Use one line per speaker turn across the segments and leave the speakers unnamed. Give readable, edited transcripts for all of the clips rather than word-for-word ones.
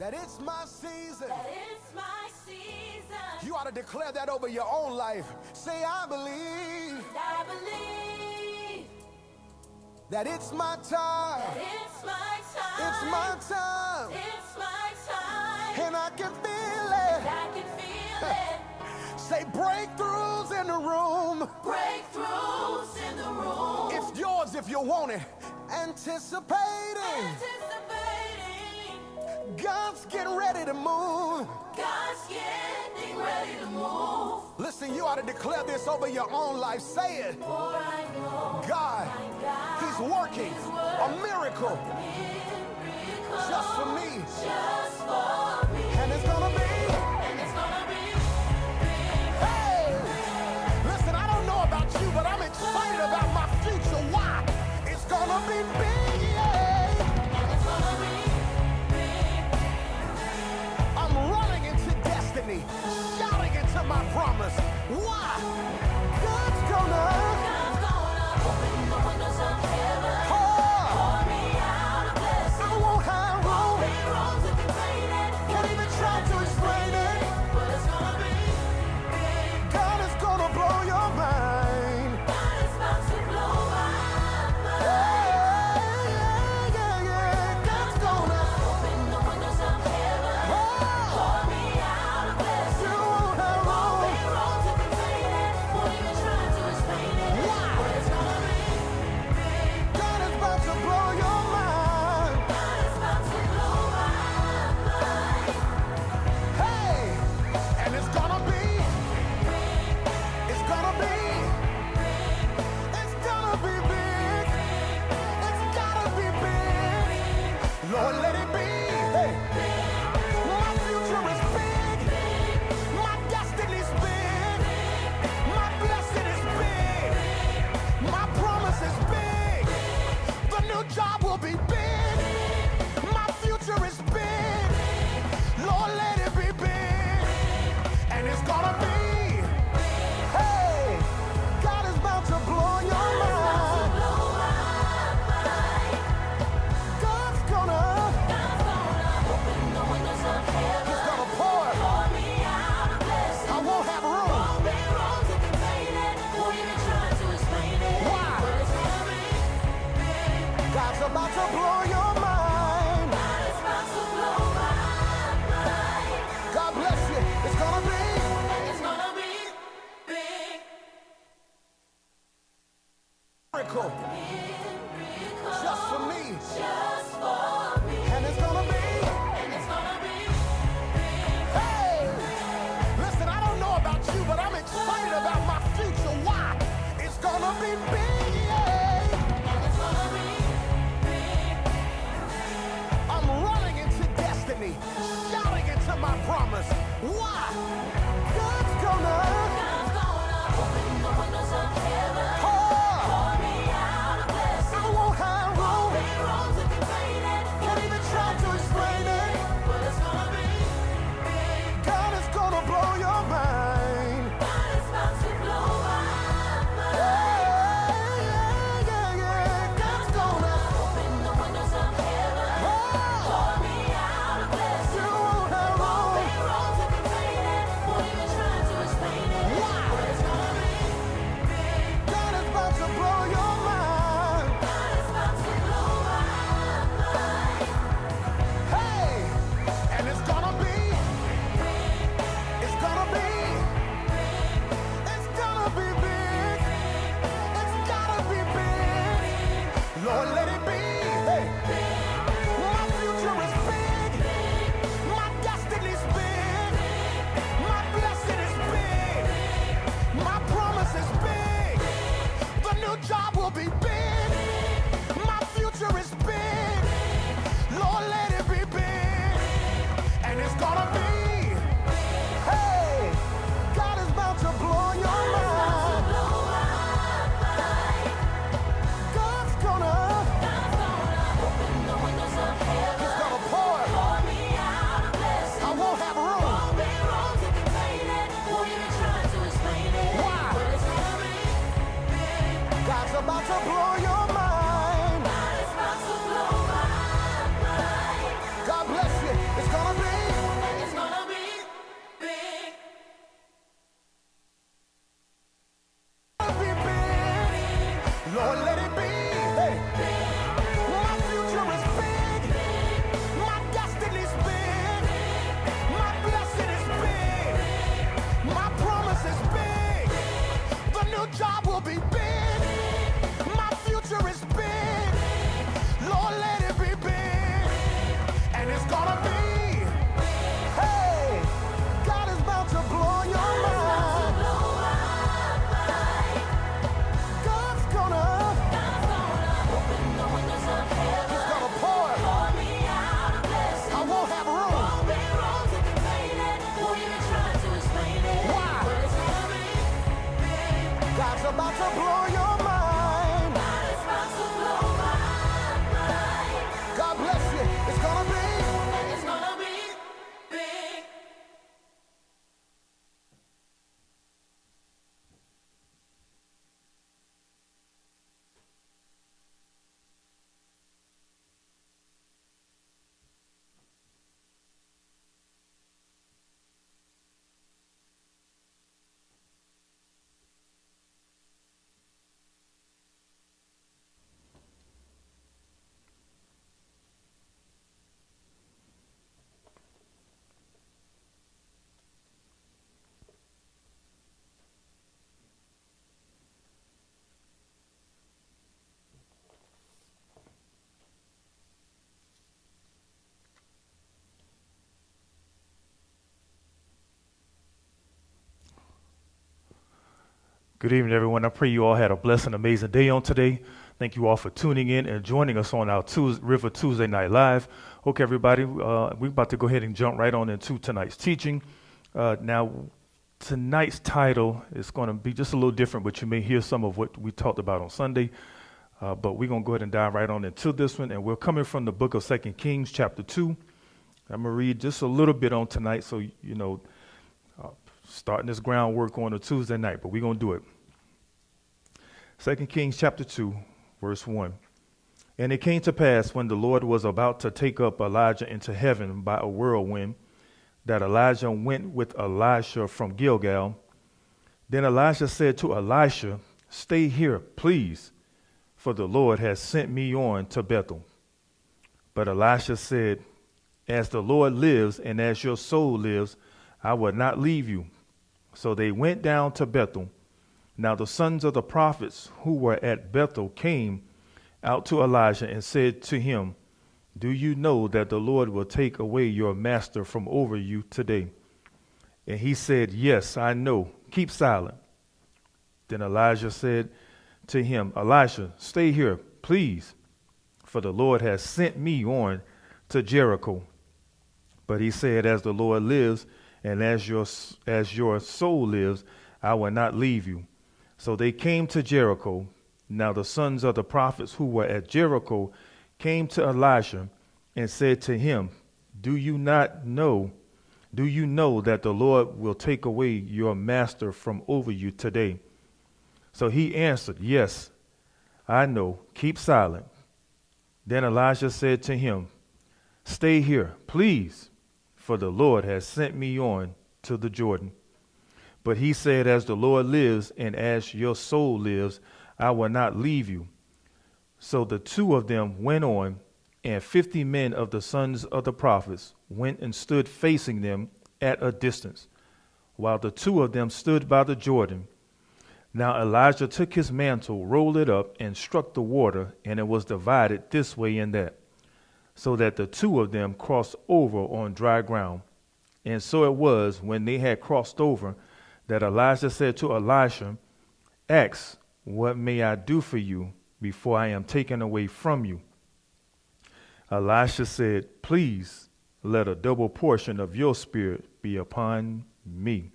that it's my season.
That it's my season.
You ought to declare that over your own life. Say, I believe.
And I believe
That it's my time.
that it's my time.
It's my time.
It's my time.
And I can feel it.
I can feel it.
Say breakthroughs in the room.
Breakthroughs in the room.
It's yours if you want it. Anticipating.
Anticipating.
God's getting ready to move.
God's getting ready to move.
Listen, you ought to declare this over your own life. Say it.
For I know
God,
my God
He's working
is
a miracle
miracle
just for me.
Just for me.
And it's gonna be.
And it's gonna be big.
Hey! Listen, I don't know about you, but I'm excited about my future. Why? It's gonna be big, yeah!
And it's gonna be big.
I'm running into destiny, shouting into my promise. Why? God's gonna
God's gonna open the windows of heaven.
pour.
Pour me out a blessing.
I won't have room.
Be wrong to complain it.
Can't even try to explain it.
But it's gonna be big.
God is gonna blow your mind.
God is about to blow my mind.
Yeah, yeah, yeah. God's gonna
Open the windows of heaven.
pour.
Pour me out a blessing.
You won't have room.
Be wrong to complain it. Won't even try to explain it.
Why?
But it's gonna be big.
God is about to blow your mind.
God is about to blow my mind.
Hey, and it's gonna be, it's gonna be, it's gonna be big. It's gotta be big. Lord, let it be. Hey, my future is big. My destiny's big. My blessing is big. My promise is big. The new job will be big. My future is big. Lord, let it be big. And it's gonna be. Hey, God is about to blow your mind.
Blow my mind.
God's gonna,
God's gonna open the windows of heaven.
He's gonna pour.
Pour me out a blessing.
I won't have room.
Won't be wrong to contain it. Won't even try to explain it.
Why?
But it's gonna be big.
God's about to blow your mind.
God is about to blow my mind.
God bless you. It's gonna be.
And it's gonna be big.
Miracle
Miracle.
just for me.
Just for me.
And it's gonna be.
And it's gonna be big.
Hey, listen, I don't know about you, but I'm excited about my future. Why? It's gonna be big, yeah.
And it's gonna be big.
I'm running into destiny, shouting into my promise. Why? God's gonna
God's gonna open the windows of heaven.
pour.
Pour me out a blessing.
I won't have room.
Be wrong to contain it.
Can't even try to explain it.
But it's gonna be big.
God is gonna blow your mind.
God is about to blow my mind.
Yeah, yeah, yeah, yeah. God's gonna
Open the windows of heaven.
pour.
Pour me out a blessing.
You won't have room.
Be wrong to contain it. Won't even try to explain it.
Why?
But it's gonna be big.
God is about to blow your mind.
God is about to blow my mind.
Hey, and it's gonna be. It's gonna be. It's gonna be big. It's gotta be big. Lord, let it be. Hey, my future is big. My destiny's big. My blessing is big. My promise is big. The new job will be big. My future is big. Lord, let it be big. And it's gonna be. Hey, God is about to blow your mind.
Blow my mind.
God's gonna,
God's gonna open the windows of heaven.
He's gonna pour.
Pour me out a blessing.
I won't have room.
Won't be wrong to contain it. Won't even try to explain it.
Why?
But it's gonna be big.
God's about to blow your mind.
God is about to blow my mind.
God bless you. It's gonna be. Lord, let it be. Hey. My future is big. My destiny's big. My blessing is big. My promise is big. The new job will be big. My future is big. Lord, let it be big. And it's gonna be. Hey, God is about to blow your mind. God's gonna
open the windows of heaven.
He's gonna pour.
Pour me out a blessing.
I won't have room.
Won't be wrong to contain it. Won't even try to explain it.
Why?
But it's gonna be big.
God's about to blow your mind.
God is about to blow my mind.
God bless you. It's gonna be.
It's gonna be big.
Good evening, everyone. I pray you all had a blessed and amazing day on today. Thank you all for tuning in and joining us on our River Tuesday Night Live. Okay, everybody, we're about to go ahead and jump right on into tonight's teaching. Now, tonight's title is going to be just a little different, but you may hear some of what we talked about on Sunday. But we're going to go ahead and dive right on into this one. And we're coming from the book of 2 Kings, chapter 2. I'm going to read just a little bit on tonight, so, starting this groundwork on a Tuesday night, but we're going to do it. 2 Kings chapter 2, verse 1. And it came to pass when the Lord was about to take up Elijah into heaven by a whirlwind, that Elijah went with Elisha from Gilgal. Then Elijah said to Elisha, "Stay here, please, for the Lord has sent me on to Bethel." But Elisha said, "As the Lord lives and as your soul lives, I will not leave you." So they went down to Bethel. Now the sons of the prophets who were at Bethel came out to Elijah and said to him, "Do you know that the Lord will take away your master from over you today?" And he said, "Yes, I know. Keep silent." Then Elijah said to him, "Elisha, stay here, please, for the Lord has sent me on to Jericho." But he said, "As the Lord lives and as your soul lives, I will not leave you." So they came to Jericho. Now the sons of the prophets who were at Jericho came to Elisha and said to him, Do you know that the Lord will take away your master from over you today?" So he answered, "Yes, I know. Keep silent." Then Elijah said to him, "Stay here, please, for the Lord has sent me on to the Jordan." But he said, "As the Lord lives and as your soul lives, I will not leave you." So the two of them went on, and 50 men of the sons of the prophets went and stood facing them at a distance, while the two of them stood by the Jordan. Now Elijah took his mantle, rolled it up, and struck the water, and it was divided this way and that, so that the two of them crossed over on dry ground. And so it was, when they had crossed over, that Elijah said to Elisha, "Ask, what may I do for you before I am taken away from you?" Elisha said, "Please let a double portion of your spirit be upon me."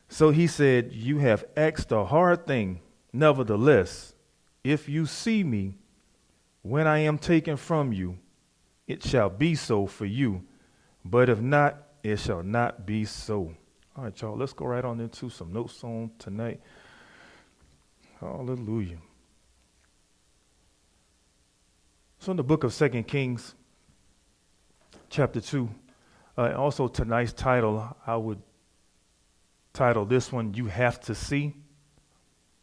So he said, "You have asked a hard thing. Nevertheless, if you see me when I am taken from you, it shall be so for you. But if not, it shall not be so." All right, y'all, let's go right on into some notes on tonight. Hallelujah. So in the book of 2 Kings, chapter 2, also tonight's title, I would title this one, "You Have to See."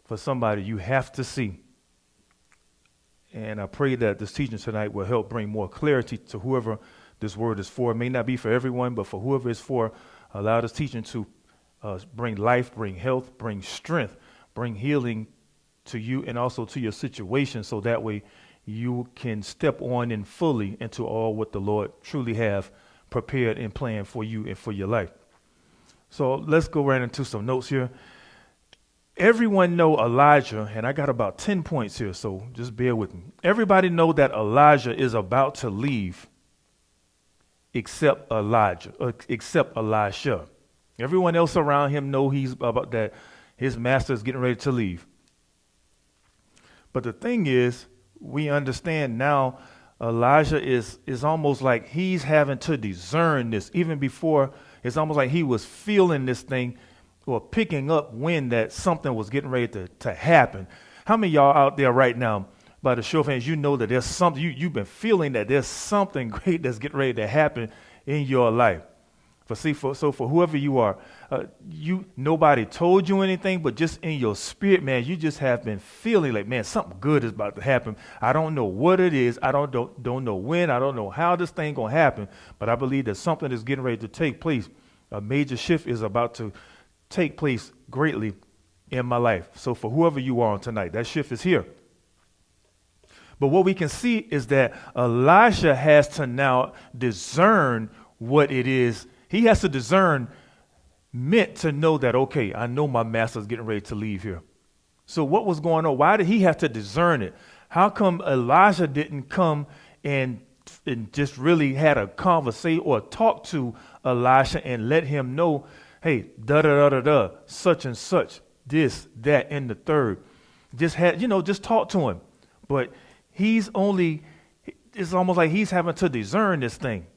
For somebody, you have to see. And I pray that this teaching tonight will help bring more clarity to whoever this word is for. It may not be for everyone, but for whoever it's for, allow this teaching to bring life, bring health, bring strength, bring healing to you and also to your situation, so that way you can step on in fully into all what the Lord truly have prepared and planned for you and for your life. So let's go right into some notes here. Everyone know Elijah, and I got about 10 points here, so just bear with me. Everybody know that Elijah is about to leave except Elisha. Everyone else around him know he's about that his master is getting ready to leave. But the thing is, we understand now Elijah is almost like he's having to discern this. Even before, it's almost like he was feeling this thing or picking up when that something was getting ready to happen. How many of y'all out there right now, by the show of hands, you know that there's something, you've been feeling that there's something great that's getting ready to happen in your life. So for whoever you are, nobody told you anything, but just in your spirit, man, you just have been feeling like, man, something good is about to happen. I don't know what it is. I don't know when. I don't know how this thing gonna happen, but I believe that something is getting ready to take place. A major shift is about to take place greatly in my life. So for whoever you are on tonight, that shift is here. But what we can see is that Elijah has to now discern what it is. He has to discern, meant to know that, okay, I know my master's getting ready to leave here. So what was going on? Why did he have to discern it? How come Elijah didn't come and just really had a conversation or talk to Elisha and let him know, hey, da-da-da-da-da, such and such, this, that, and the third. Just talk to him. But it's almost like he's having to discern this thing.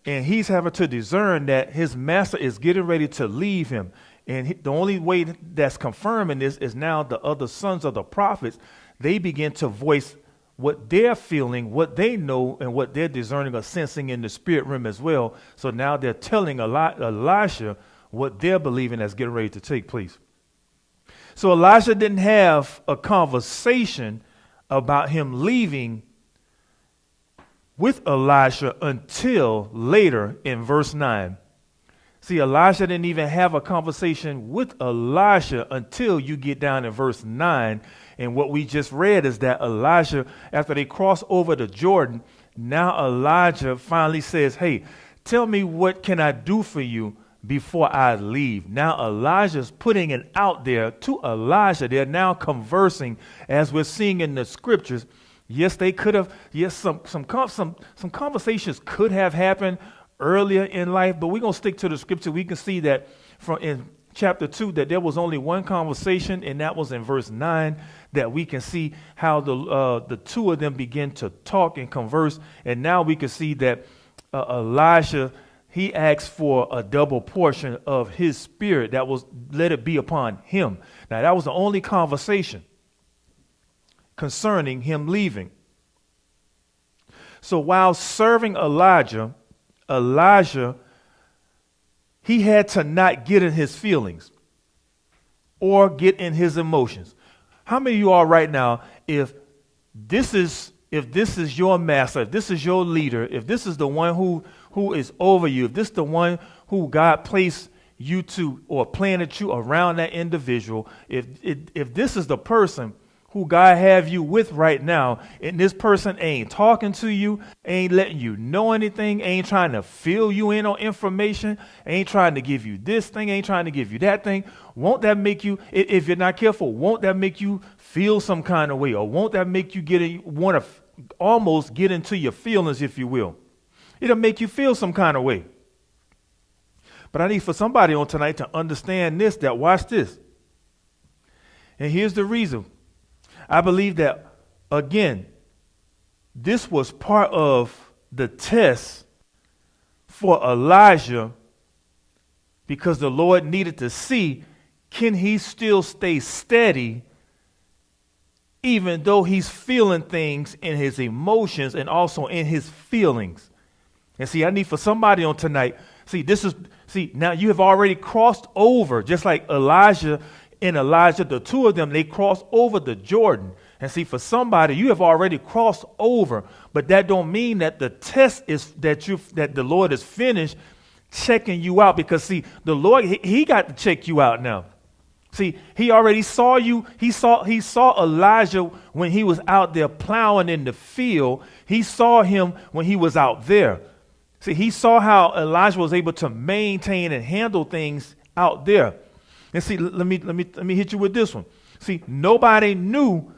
And he's having to discern that his master is getting ready to leave him. And the only way that's confirming this is now the other sons of the prophets, they begin to voice what they're feeling, what they know, and what they're discerning or sensing in the spirit realm as well. So now they're telling Elisha what they're believing that's getting ready to take place. So Elisha didn't have a conversation about him leaving with Elisha until later in verse 9. See, Elisha didn't even have a conversation with Elisha until you get down in verse 9. And what we just read is that Elisha, after they cross over the Jordan, now Elijah finally says, hey, tell me what can I do for you before I leave. Now Elijah's putting it out there to Elisha. They're now conversing as we're seeing in the scriptures. Yes, they could have. Yes, some conversations could have happened earlier in life, but we're going to stick to the scripture. We can see that from in chapter 2 that there was only one conversation, and that was in verse 9, that we can see how the two of them begin to talk and converse. And now we can see that Elisha, he asked for a double portion of his spirit that was let it be upon him. Now, that was the only conversation concerning him leaving. So while serving Elijah, he had to not get in his feelings or get in his emotions. How many of you are right now, if this is your master, if this is your leader, if this is the one who is over you, if this is the one who God placed you to or planted you around that individual, if this is the person who God have you with right now, and this person ain't talking to you, ain't letting you know anything, ain't trying to fill you in on information, ain't trying to give you this thing, ain't trying to give you that thing, won't that make you, if you're not careful, won't that make you feel some kind of way? Or won't that make you want to almost get into your feelings, if you will? It'll make you feel some kind of way. But I need for somebody on tonight to understand this, that watch this. And here's the reason. I believe that, again, this was part of the test for Elijah, because the Lord needed to see, can he still stay steady even though he's feeling things in his emotions and also in his feelings. And see, I need for somebody on tonight, now you have already crossed over, just like Elijah and Elijah, the two of them, they crossed over the Jordan. And see, for somebody, you have already crossed over, but that don't mean that the test is that the Lord is finished checking you out, because see, the Lord, he got to check you out now. See, he already saw you. He saw Elijah when he was out there plowing in the field. He saw him when he was out there. See, he saw how Elijah was able to maintain and handle things out there. And see, let me hit you with this one. See, nobody knew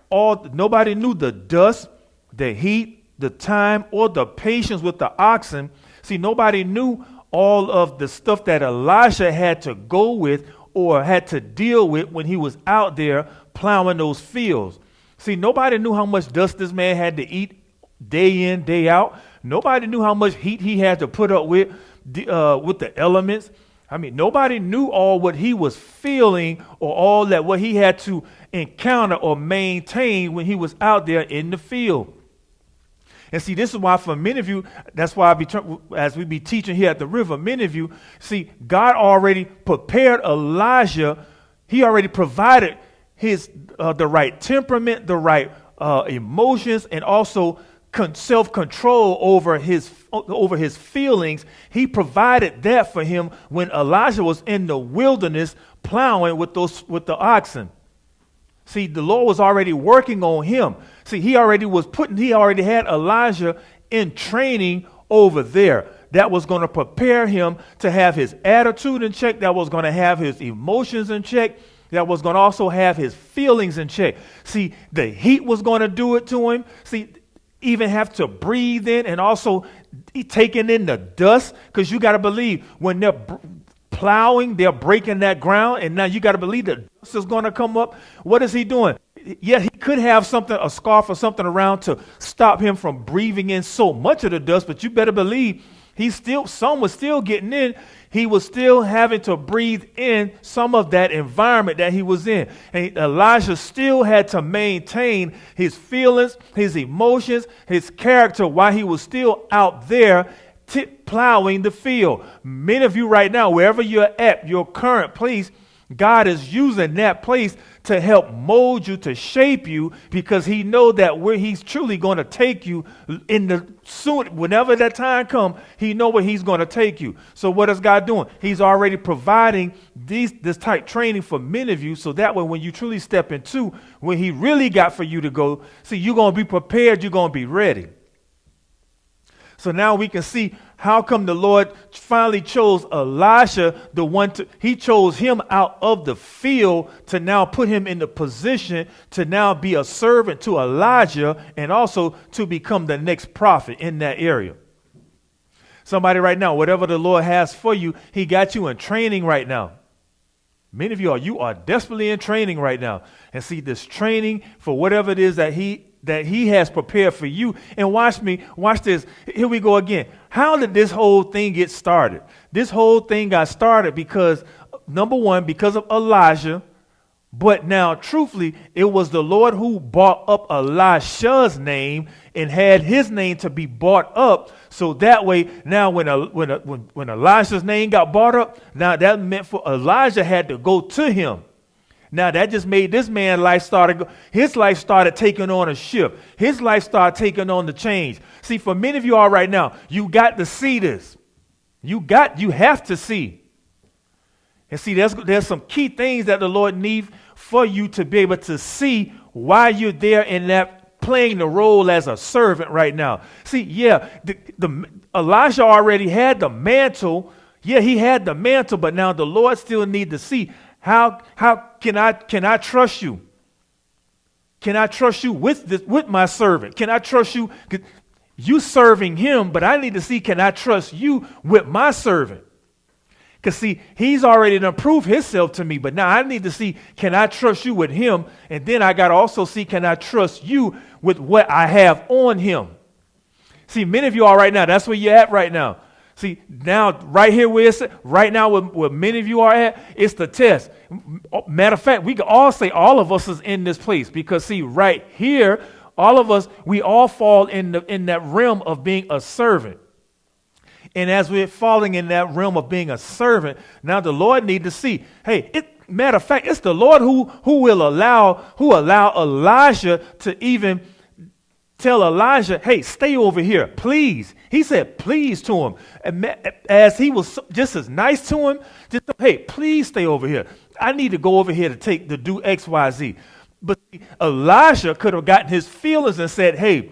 the dust, the heat, the time, or the patience with the oxen. See, nobody knew all of the stuff that Elijah had to go with or had to deal with when he was out there plowing those fields. See, nobody knew how much dust this man had to eat day in, day out. Nobody knew how much heat he had to put up with the elements. I mean, nobody knew all what he was feeling or all that what he had to encounter or maintain when he was out there in the field. And see, this is why for many of you, that's why as we be teaching here at the river, many of you, see, God already prepared Elijah. He already provided the right temperament, the right emotions, and also self-control over his feelings. He provided that for him when Elijah was in the wilderness plowing with the oxen. See, the Lord was already working on him. See, he already had Elijah in training over there. That was going to prepare him to have his attitude in check. That was going to have his emotions in check. That was going to also have his feelings in check. See, the heat was going to do it to him. See, even have to breathe in and also taking in the dust, because you got to believe when they're plowing, they're breaking that ground, and now you got to believe the dust is going to come up. What is he doing? Yeah, he could have a scarf or something around to stop him from breathing in so much of the dust, but you better believe some was still getting in. He was still having to breathe in some of that environment that he was in. And Elijah still had to maintain his feelings, his emotions, his character while he was still out there plowing the field. Many of you right now, wherever you're at, your current place, God is using that place to help mold you, to shape you, because he knows that where he's truly going to take you whenever that time comes, he knows where he's going to take you. So what is God doing? He's already providing this type training for many of you, so that way when you truly step into when he really got for you to go, see, you're going to be prepared, you're going to be ready. So now we can see how come the Lord finally chose Elisha, he chose him out of the field to now put him in the position to now be a servant to Elijah and also to become the next prophet in that area. Somebody right now, whatever the Lord has for you, he got you in training right now. Many of you are desperately in training right now. And see, this training for whatever it is that he has prepared for you. And watch this. Here we go again. How did this whole thing get started? This whole thing got started because, number one, because of Elijah. But now, truthfully, it was the Lord who brought up Elisha's name and had his name to be brought up. So that way, now when Elisha's name got brought up, now that meant for Elijah had to go to him. Now that just made this man's life his life started taking on a shift. His life started taking on the change. See, for many of you all right now, you got to see this. You have to see. And see, there's some key things that the Lord needs for you to be able to see why you're there in that playing the role as a servant right now. See, yeah, Elijah already had the mantle. Yeah, he had the mantle, but now the Lord still needs to see how can I trust you? Can I trust you with my servant? Can I trust you? You serving him, but I need to see, can I trust you with my servant? Because see, he's already done proved himself to me, but now I need to see, can I trust you with him? And then I got to also see, can I trust you with what I have on him? See, many of you are right now, that's where you're at right now. See, now, right here where it's at, right now where many of you are at, it's the test. Matter of fact, we can all say all of us is in this place because, see, right here, all of us, we all fall in that realm of being a servant. And as we're falling in that realm of being a servant, now the Lord needs to see, hey, Matter of fact, it's the Lord who allow Elijah to even tell Elijah, hey, stay over here, please. He said, please to him. As he was just as nice to him, just, hey, please stay over here. I need to go over here to do X, Y, Z. But Elijah could have gotten his feelings and said, hey,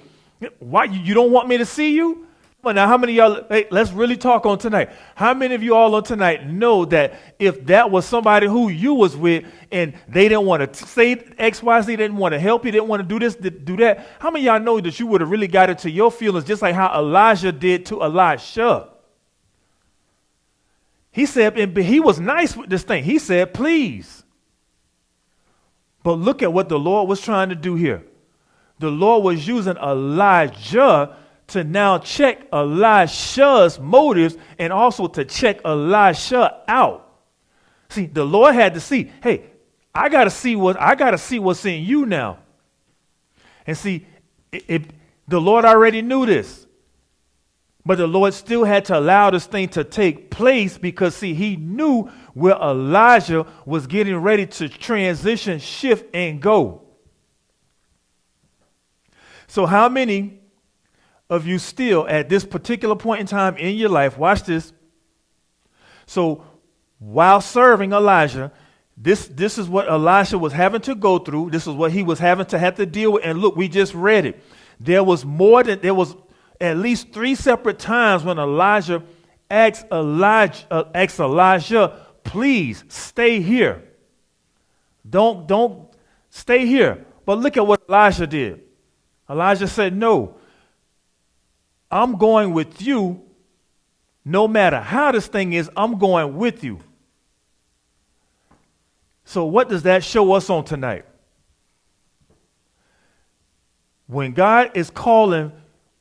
why you don't want me to see you? But now, how many of y'all, hey, let's really talk on tonight. How many of you all on tonight know that if that was somebody who you was with and they didn't want to say X, Y, Z, didn't want to help you, didn't want to do this, do that, how many of y'all know that you would have really got into your feelings just like how Elijah did to Elisha? He said, and he was nice with this thing. He said, please. But look at what the Lord was trying to do here. The Lord was using Elijah to now check Elisha's motives and also to check Elisha out. See, the Lord had to see, hey, I gotta see what's in you now. And see, the Lord already knew this. But the Lord still had to allow this thing to take place because, see, he knew where Elijah was getting ready to transition, shift, and go. So how many of you still at this particular point in time in your life, watch this. So while serving Elijah, this is what Elisha was having to go through. This is what he was having to have to deal with. And look, we just read it. There was at least 3 separate times when Elijah asked Elijah, please stay here. Don't stay here. But look at what Elijah did. Elijah said, no, I'm going with you. No matter how this thing is, I'm going with you. So what does that show us on tonight? When God is calling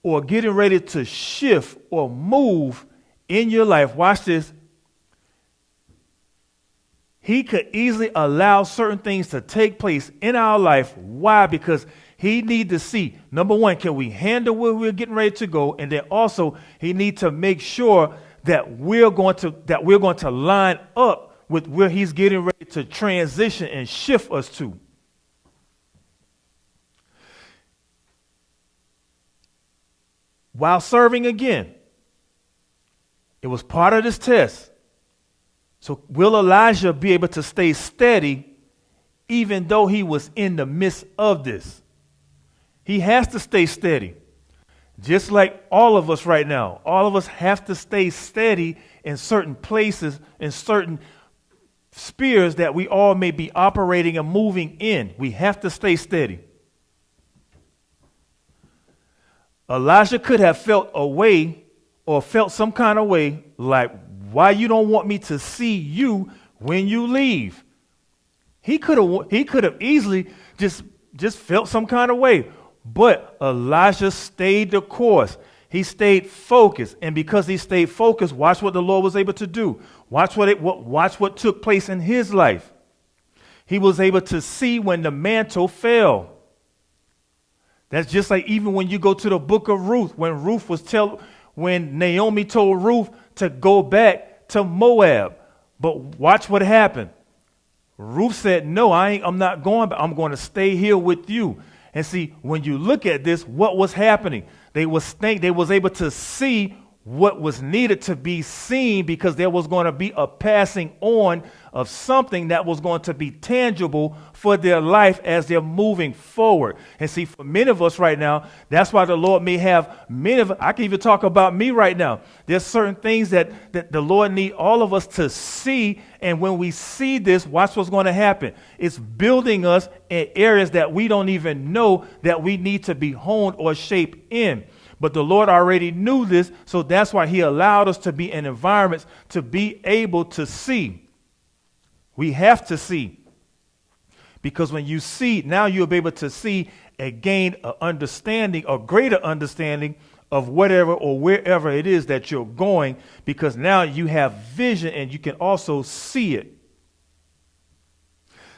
or getting ready to shift or move in your life, watch this. He could easily allow certain things to take place in our life. Why? Because he need to see, number one, can we handle where we're getting ready to go? And then also he need to make sure that we're going to line up with where he's getting ready to transition and shift us to. While serving again, it was part of this test. So will Elijah be able to stay steady even though he was in the midst of this? He has to stay steady. Just like all of us right now, all of us have to stay steady in certain places, in certain spheres that we all may be operating and moving in. We have to stay steady. Elijah could have felt a way or felt some kind of way like, why you don't want me to see you when you leave? He could have easily just felt some kind of way. But Elijah stayed the course. He stayed focused. And because he stayed focused, watch what the Lord was able to do. Watch what took place in his life. He was able to see when the mantle fell. That's just like even when you go to the book of Ruth, when Naomi told Ruth to go back to Moab. But watch what happened. Ruth said, no, I'm not going, but I'm going to stay here with you. And see, when you look at this, what was happening? They was able to see what was needed to be seen because there was going to be a passing on of something that was going to be tangible for their life as they're moving forward. And see, for many of us right now, that's why the Lord may have I can even talk about me right now. There's certain things that the Lord need all of us to see. And when we see this, watch what's going to happen. It's building us in areas that we don't even know that we need to be honed or shaped in. But the Lord already knew this, so that's why he allowed us to be in environments to be able to see. We have to see. Because when you see, now you'll be able to see and gain an understanding, a greater understanding of whatever or wherever it is that you're going, because now you have vision and you can also see it.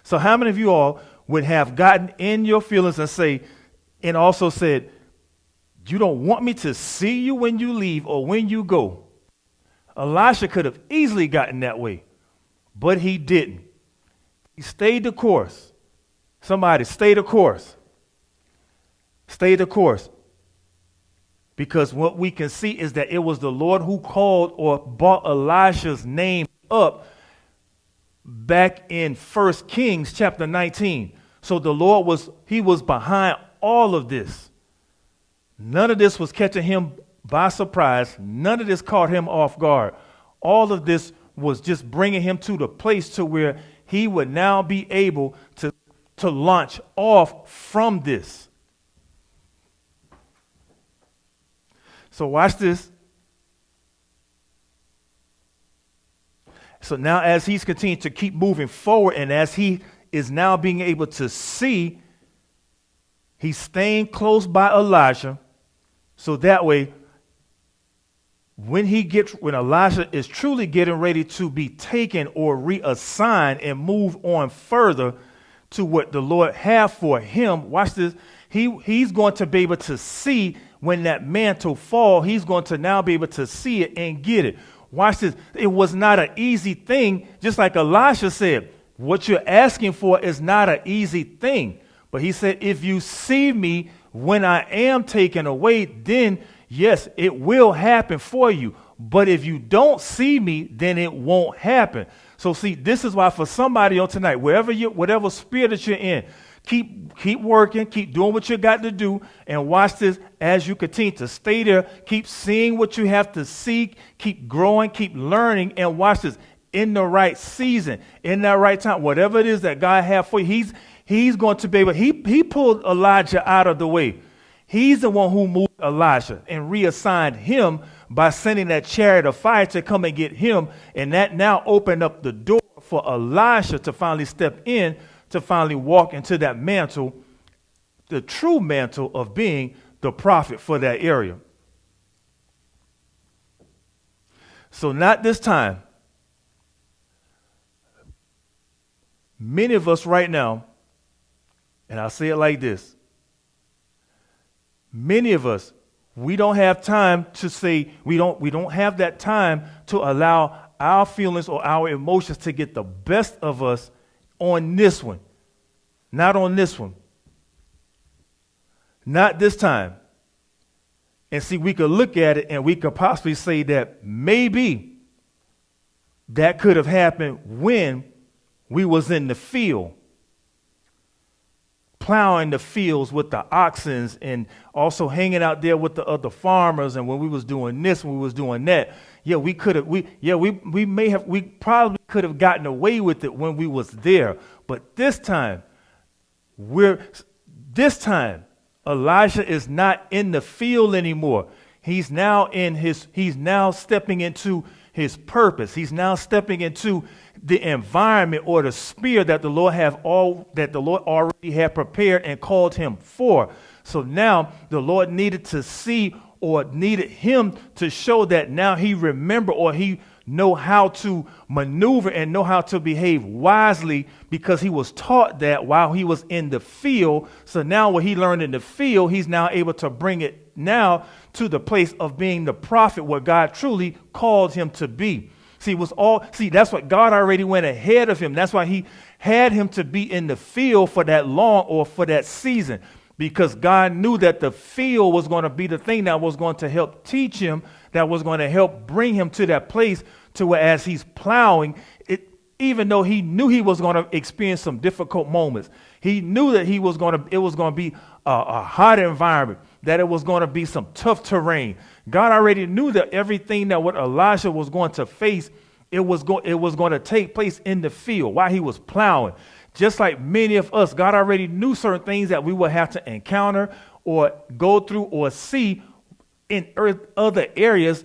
So how many of you all would have gotten in your feelings and also said, you don't want me to see you when you leave or when you go? Elisha could have easily gotten that way, but he didn't. He stayed the course. Somebody, stay the course. Stay the course. Because what we can see is that it was the Lord who called or brought Elisha's name up back in 1 Kings chapter 19. So the Lord was behind all of this. None of this was catching him by surprise. None of this caught him off guard. All of this was just bringing him to the place to where he would now be able to launch off from this. So watch this. So now as he's continued to keep moving forward and as he is now being able to see, he's staying close by Elijah. So that way, when Elijah is truly getting ready to be taken or reassigned and move on further to what the Lord had for him, watch this, he's going to be able to see when that mantle fall, he's going to now be able to see it and get it. Watch this. It was not an easy thing. Just like Elisha said, what you're asking for is not an easy thing. But he said, if you see me when I am taken away, then yes, it will happen for you. But if you don't see me, then it won't happen. So see, this is why for somebody on tonight, whatever spirit that you're in, keep working, keep doing what you got to do, and watch this as you continue to stay there. Keep seeing what you have to see, keep growing, keep learning, and watch this in the right season, in that right time, whatever it is that God has for you. He's going to be able. He pulled Elijah out of the way. He's the one who moved Elijah and reassigned him by sending that chariot of fire to come and get him, and that now opened up the door for Elisha to finally step in, to finally walk into that mantle, the true mantle of being the prophet for that area. So not this time. Many of us right now, and I'll say it like this, many of us, we don't have time to say, we don't have that time to allow our feelings or our emotions to get the best of us on this one. Not on this one. Not this time. And see, we could look at it and we could possibly say that maybe that could have happened when we was in the field, plowing the fields with the oxen and also hanging out there with the other farmers. And when we was doing this, when we was doing that, we probably could have gotten away with it when we was there. But this time, Elijah is not in the field anymore. He's now stepping into his purpose. He's now stepping into the environment or the sphere that the Lord already had prepared and called him for. So now the Lord needed to see, or needed him to show that now he remember, or he know how to maneuver and know how to behave wisely, because he was taught that while he was in the field. So now what he learned in the field, he's now able to bring it now to the place of being the prophet, what God truly called him to be. That's what God already went ahead of him. That's why he had him to be in the field for that long, or for that season, because God knew that the field was going to be the thing that was going to help teach him, that was going to help bring him to that place to where as he's plowing, even though he knew he was going to experience some difficult moments, he knew that it was going to be a hot environment, that it was going to be some tough terrain. God already knew that everything that what Elijah was going to face, it was going to take place in the field while he was plowing. Just like many of us, God already knew certain things that we would have to encounter or go through or see in other areas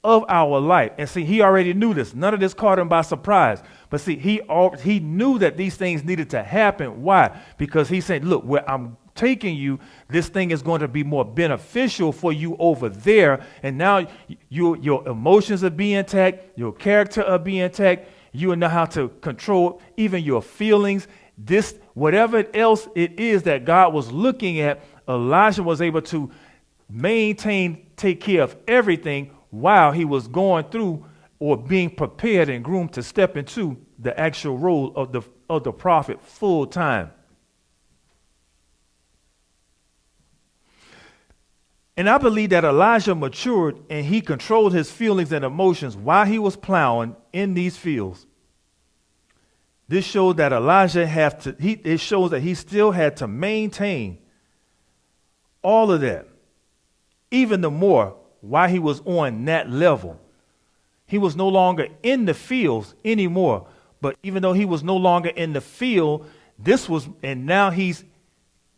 of our life. And see, he already knew this. None of this caught him by surprise. But see, he knew that these things needed to happen. Why? Because he said, look, where I'm taking you, this thing is going to be more beneficial for you over there. And now your emotions are being intact, your character are being intact. You will know how to control even your feelings. This, whatever else it is that God was looking at, Elijah was able to take care of everything while he was going through or being prepared and groomed to step into the actual role of the prophet full time. And I believe that Elijah matured and he controlled his feelings and emotions while he was plowing in these fields. This shows that it shows that he still had to maintain all of that, even the more while he was on that level. He was no longer in the fields anymore, but even though he was no longer in the field, and now he's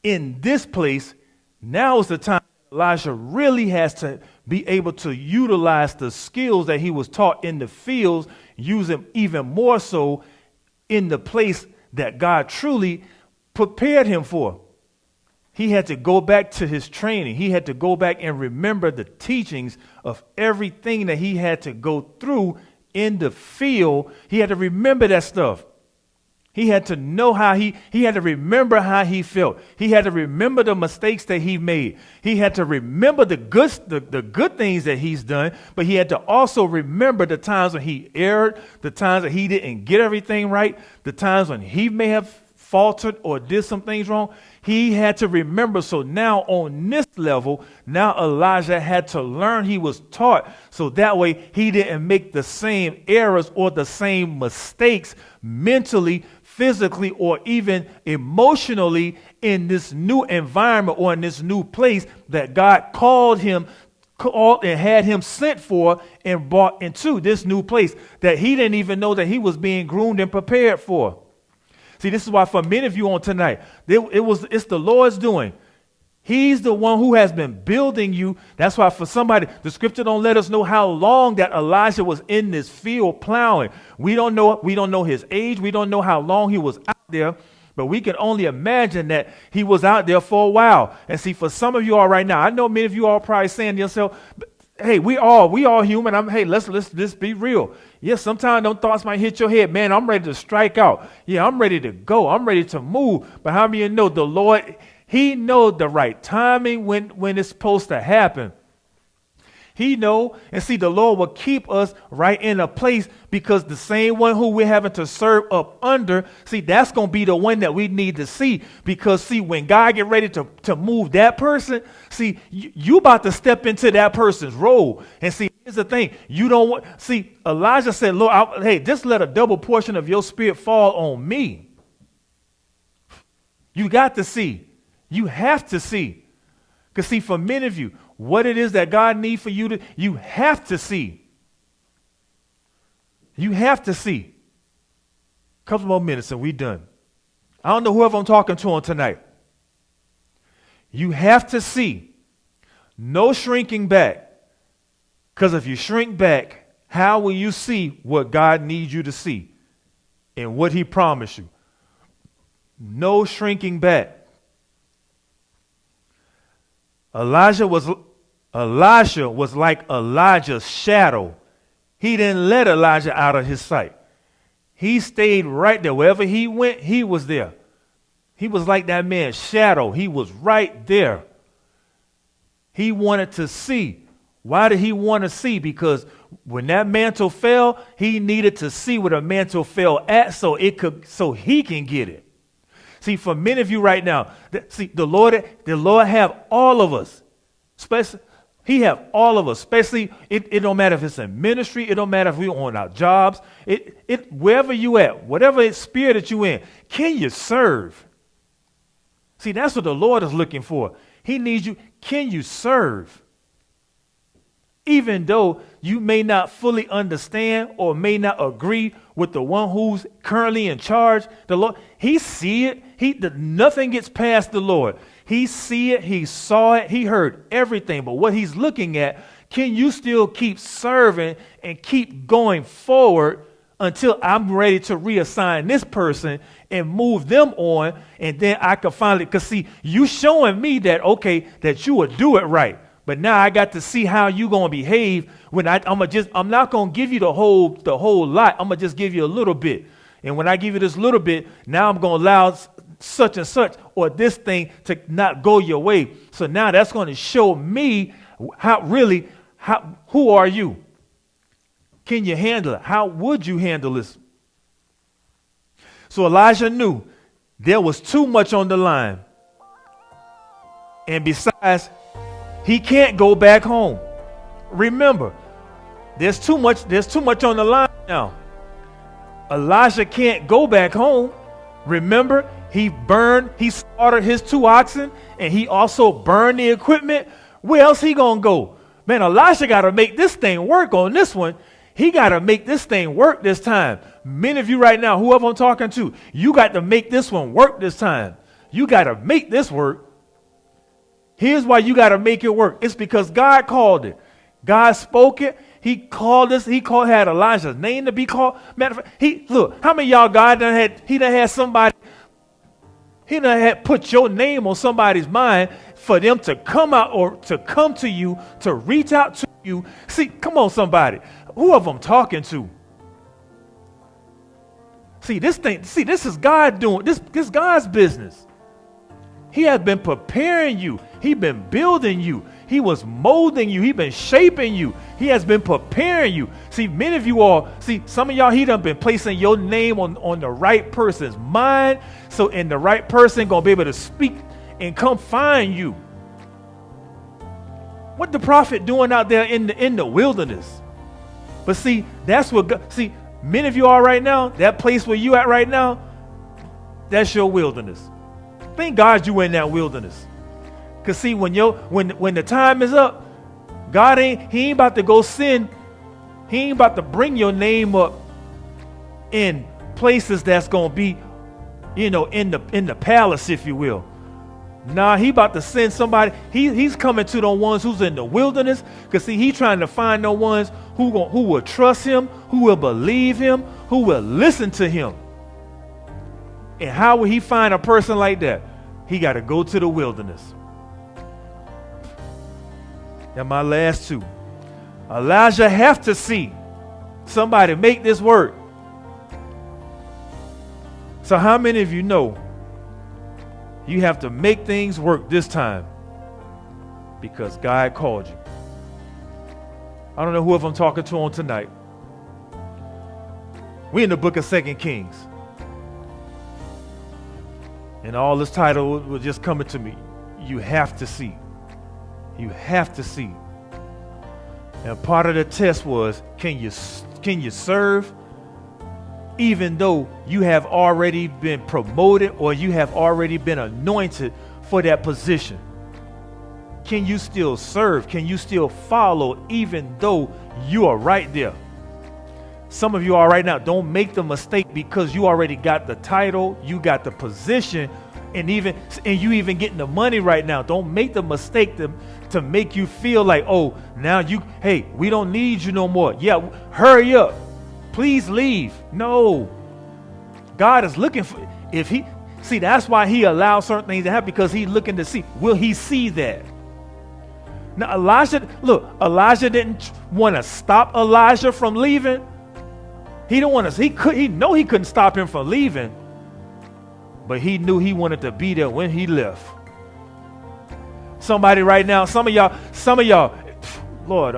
in this place. Now is the time Elijah really has to be able to utilize the skills that he was taught in the fields, use them even more so in the place that God truly prepared him for. He had to go back to his training. He had to go back and remember the teachings of everything that he had to go through in the field. He had to remember that stuff. He had to know how he had to remember how he felt. He had to remember the mistakes that he made. He had to remember the good things that he's done, but he had to also remember the times when he erred, the times that he didn't get everything right, the times when he may have faltered or did some things wrong. He had to remember. So now on this level, now Elijah had to learn. He was taught so that way he didn't make the same errors or the same mistakes mentally, physically, or even emotionally in this new environment or in this new place that God called and had him sent for and brought into this new place that he didn't even know that he was being groomed and prepared for. See, this is why for many of you on tonight, it's the Lord's doing. He's the one who has been building you. That's why for somebody, the scripture don't let us know how long that Elijah was in this field plowing. We don't know his age. We don't know how long he was out there, but we can only imagine that he was out there for a while. And see, for some of you all right now, I know many of you all probably saying to yourself, hey, we all human. Let's be real. Yes, sometimes them thoughts might hit your head. Man, I'm ready to strike out. Yeah, I'm ready to go. I'm ready to move. But how many of you know the Lord, he knows the right timing when it's supposed to happen. He know, and see, the Lord will keep us right in a place because the same one who we're having to serve up under, see, that's going to be the one that we need to see. Because, see, when God get ready to move that person, see, you about to step into that person's role. And see, here's the thing. You don't want, see, Elijah said, Lord, hey, just let a double portion of your spirit fall on me. You got to see. You have to see. Because, see, for many of you, what it is that God needs for you you have to see. You have to see. A couple more minutes and we're done. I don't know whoever I'm talking to on tonight. You have to see. No shrinking back. Because if you shrink back, how will you see what God needs you to see and what he promised you? No shrinking back. Elisha was like Elijah's shadow. He didn't let Elijah out of his sight. He stayed right there. Wherever he went, he was there. He was like that man's shadow. He was right there. He wanted to see. Why did he want to see? Because when that mantle fell, he needed to see where the mantle fell at so he can get it. See, for many of you right now, the Lord have all of us. He have all of us. Especially, it don't matter if it's in ministry. It don't matter if we're on our jobs. Wherever you at, whatever spirit that you in, can you serve? See, that's what the Lord is looking for. He needs you. Can you serve? Even though you may not fully understand or may not agree with the one who's currently in charge, the Lord, he see it. Nothing gets past the Lord. He see it. He saw it. He heard everything. But what he's looking at, can you still keep serving and keep going forward until I'm ready to reassign this person and move them on, and then I can finally, because see, you showing me that, okay, that you would do it right. But now I got to see how you gonna behave when I'm not gonna give you the whole lot. I'm gonna just give you a little bit. And when I give you this little bit, now I'm gonna allow such and such or this thing to not go your way. So now that's gonna show me who are you? Can you handle it? How would you handle this? So Elijah knew there was too much on the line. And besides, he can't go back home. Remember, there's too much on the line now. Elijah can't go back home. Remember, he slaughtered his 2 oxen, and he also burned the equipment. Where else he gonna go? Man, Elijah got to make this thing work on this one. He got to make this thing work this time. Many of you right now, whoever I'm talking to, you got to make this one work this time. You got to make this work. Here's why you got to make it work. It's because God called it. God spoke it. He called this. Had Elijah's name to be called. Matter of fact, look, how many of y'all God done had somebody. He done had put your name on somebody's mind for them to come out or to come to you, to reach out to you. See, come on, somebody. Who of them talking to? This is God doing this God's business. He has been preparing you. He been building you. He was molding you. He been shaping you. He has been preparing you. See, many of you all, some of y'all, he done been placing your name on the right person's mind. So, and the right person gonna be able to speak and come find you. What the prophet doing out there in the wilderness? But see, that's what God, many of you are right now, that place where you at right now, that's your wilderness. Thank God you in that wilderness. Cause see, when the time is up, God he ain't about to go sin. He ain't about to bring your name up in places that's gonna be, in the palace, if you will. Nah, he about to send somebody. He's coming to the ones who's in the wilderness. Cause see, he's trying to find the ones who will trust him, who will believe him, who will listen to him. And how will he find a person like that? He got to go to the wilderness. And my last 2. Elijah have to see. Somebody make this work. So how many of you know you have to make things work this time because God called you? I don't know who I'm talking to on tonight. We're in the book of 2 Kings. And all this title was just coming to me. You have to see. You have to see. And part of the test was, can you serve even though you have already been promoted or you have already been anointed for that position? Can you still serve? Can you still follow even though you are right there? Some of you are right now. Don't make the mistake because you already got the title, you got the position, and you even getting the money right now. Don't make the mistake to make you feel like, oh, now we don't need you no more. Yeah, hurry up. Please leave. No. God is looking for, that's why he allows certain things to happen, because he's looking to see, will he see that? Now, Elijah didn't want to stop Elijah from leaving. He couldn't stop him from leaving, but he knew he wanted to be there when he left. Somebody right now, some of y'all, Lord,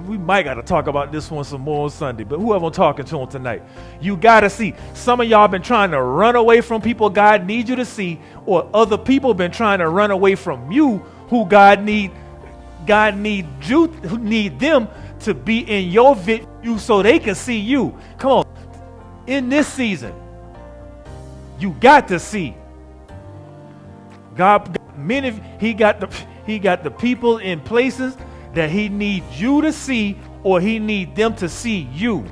we might got to talk about this one some more on Sunday, but whoever I'm talking to on tonight, you got to see. Some of y'all been trying to run away from people God needs you to see, or other people been trying to run away from you who God need them to be in your view so they can see you. Come on. In this season, you got to see. He got the people in places that he needs you to see, or he needs them to see you.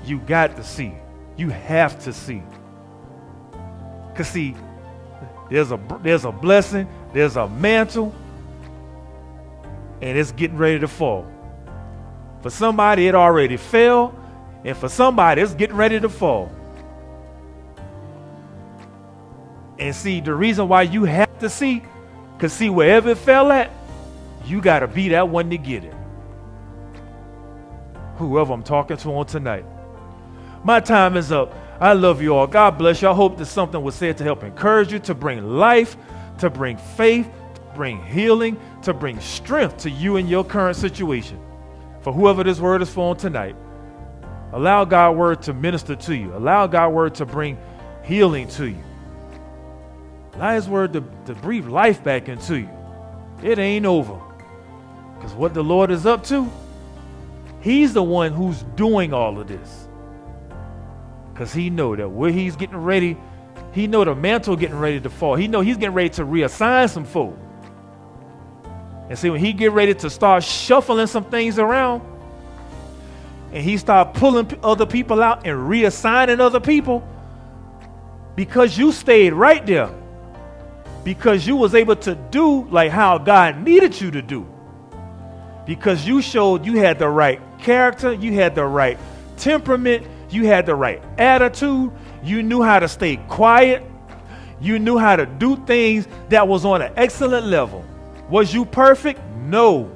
You got to see. You have to see. Because see, there's a blessing, there's a mantle, and it's getting ready to fall. For somebody, it already fell, and for somebody, it's getting ready to fall. And see, the reason why you have to see, because see, wherever it fell at, you got to be that one to get it. Whoever I'm talking to on tonight. My time is up. I love you all. God bless you. I hope that something was said to help encourage you, to bring life, to bring faith, to bring healing, to bring strength to you in your current situation. For for whoever this word is for on tonight, allow God's word to minister to you. Allow God's word to bring healing to you. Allow his word to breathe life back into you. It ain't over. Because what the Lord is up to, he's the one who's doing all of this. Because he know that where he's getting ready, he know the mantle getting ready to fall. He know he's getting ready to reassign some folk. And see, when he get ready to start shuffling some things around, and he start pulling other people out and reassigning other people, because you stayed right there, because you was able to do like how God needed you to do, because you showed you had the right character, you had the right temperament, you had the right attitude, you knew how to stay quiet, you knew how to do things that was on an excellent level. Was you perfect? No.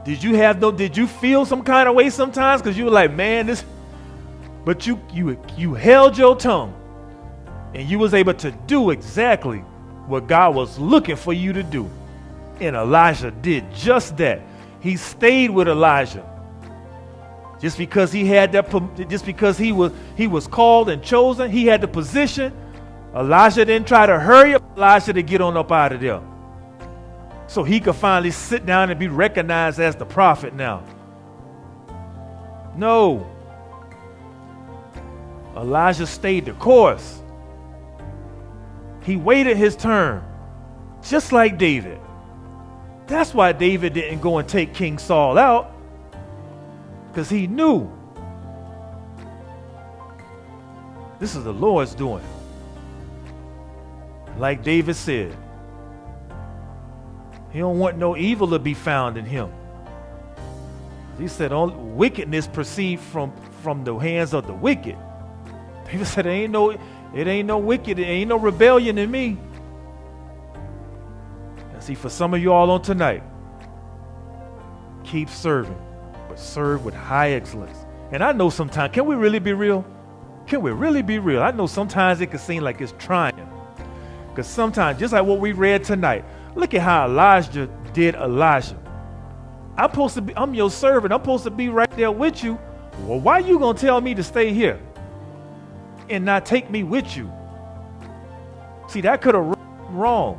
Did you feel some kind of way sometimes? Because you were like, man, this, but you held your tongue and you was able to do exactly what God was looking for you to do. And Elijah did just that. He stayed with Elijah. Just because he had that, just because he was called and chosen, he had the position. Elijah didn't try to hurry up Elijah to get on up out of there, so he could finally sit down and be recognized as the prophet now. No. Elijah stayed the course. He waited his turn, just like David. That's why David didn't go and take King Saul out, because he knew this is the Lord's doing. Like David said, he don't want no evil to be found in him. He said, only wickedness proceeds from the hands of the wicked. David said, it ain't no wicked, it ain't no rebellion in me. And see, for some of you all on tonight, keep serving, but serve with high excellence. And I know sometimes, can we really be real? Can we really be real? I know sometimes it can seem like it's trying. Because sometimes, just like what we read tonight, look at how Elijah did Elijah. I'm your servant. I'm supposed to be right there with you. Well, why are you going to tell me to stay here and not take me with you? See, that could have run wrong.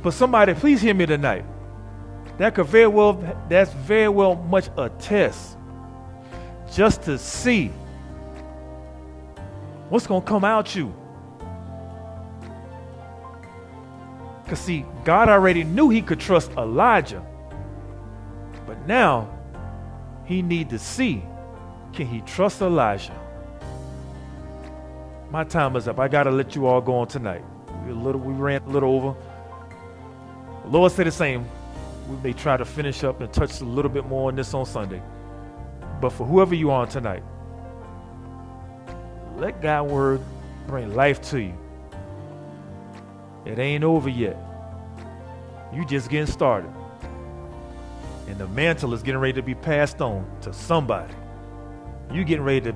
But somebody, please hear me tonight. That's very well much a test, just to see what's going to come out you. Because see, God already knew he could trust Elijah. But now, he need to see, can he trust Elijah? My time is up. I got to let you all go on tonight. We ran a little over. The Lord said the same. We may try to finish up and touch a little bit more on this on Sunday. But for whoever you are tonight, let God's word bring life to you. It ain't over yet. You just getting started. And the mantle is getting ready to be passed on to somebody. You getting ready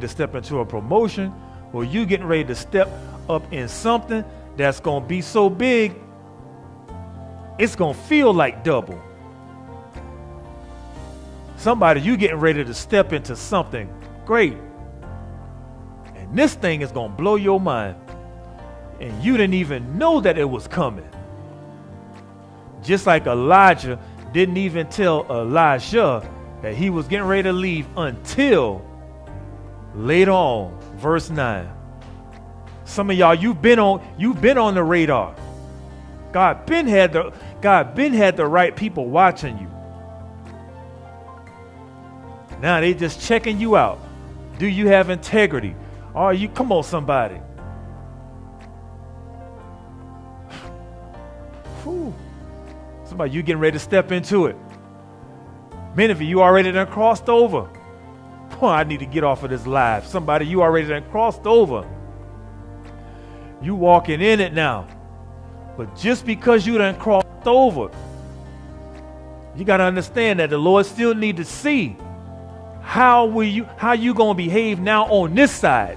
to step into a promotion, or you getting ready to step up in something that's going to be so big, it's going to feel like double. Somebody, you getting ready to step into something great. And this thing is going to blow your mind. And you didn't even know that it was coming. Just like Elijah didn't even tell Elijah that he was getting ready to leave until later on, verse 9. Some of y'all, you've been on the radar. God been had the right people watching you. Now they just checking you out. Do you have integrity? Are you, come on somebody. Whew. Somebody, you getting ready to step into it. Many of you already done crossed over. Oh, I need to get off of this live. Somebody, you already done crossed over. You walking in it now. But just because you done crossed over, you got to understand that the Lord still need to see how you going to behave now on this side.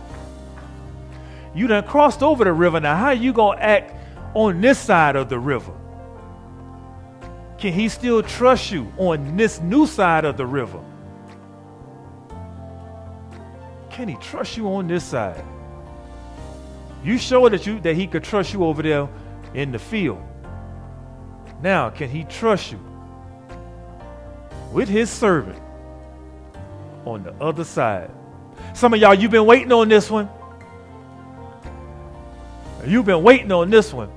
You done crossed over the river. Now, how you going to act on this side of the river? Can he still trust you on this new side of the river? Can he trust you on this side? You showed that he could trust you over there in the field. Now, can he trust you with his servant on the other side? Some of y'all, you've been waiting on this one. You've been waiting on this one.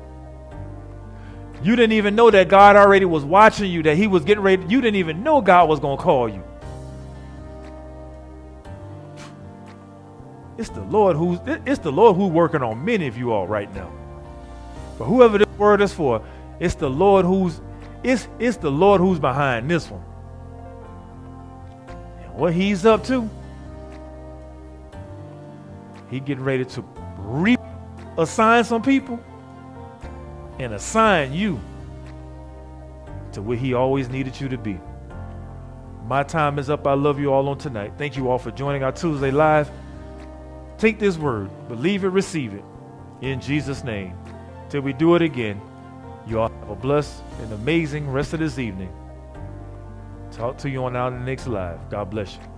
You didn't even know that God already was watching you, that he was getting ready. You didn't even know God was going to call you. It's the Lord who's working on many of you all right now. But whoever this word is for, it's the Lord who's behind this one. And what he's up to, he getting ready to reassign some people and assign you to where he always needed you to be. My time is up. I love you all on tonight. Thank you all for joining our Tuesday Live. Take this word, believe it, receive it, in Jesus' name. Till we do it again, you all have a blessed and amazing rest of this evening. Talk to you on our next live. God bless you.